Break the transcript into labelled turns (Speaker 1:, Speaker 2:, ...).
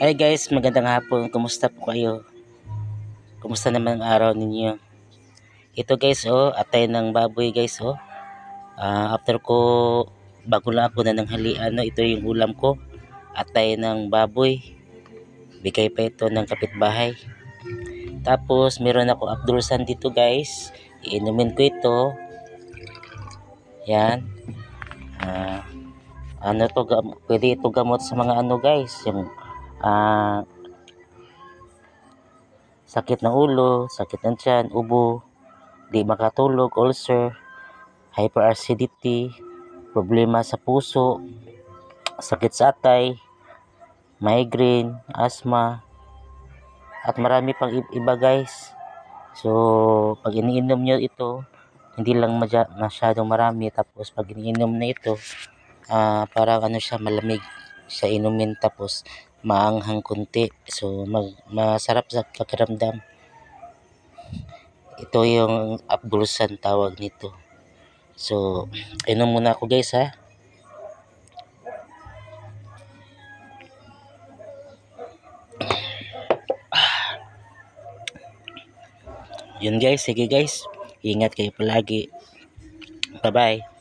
Speaker 1: Hi guys, magandang hapon. Kumusta po kayo? Kumusta naman ang araw ninyo? Ito guys, atay ng baboy guys, after ko, bago lang ako na nanghalian, ito yung ulam ko. Atay ng baboy. Bigay pa ito ng kapitbahay. Tapos, meron ako Abdulsan dito guys. Iinumin ko ito. Yan. Ah, pwede ito gamot sa mga guys. Yung sakit ng ulo, sakit ng tiyan, ubo, di makatulog, ulcer, hyperacidity, problema sa puso, sakit sa atay, migraine, asthma, at marami pang iba guys. So, pag iniinom nyo ito, hindi lang masyadong marami. Tapos, pag iniinom na ito, parang siya, malamig sa inumin. Tapos, maanghang kunti. So, masarap sa pakiramdam. Ito yung Abdulsan tawag nito. So, inom muna ako guys ha. Yun guys, sige guys. Ingat kayo palagi. Bye bye.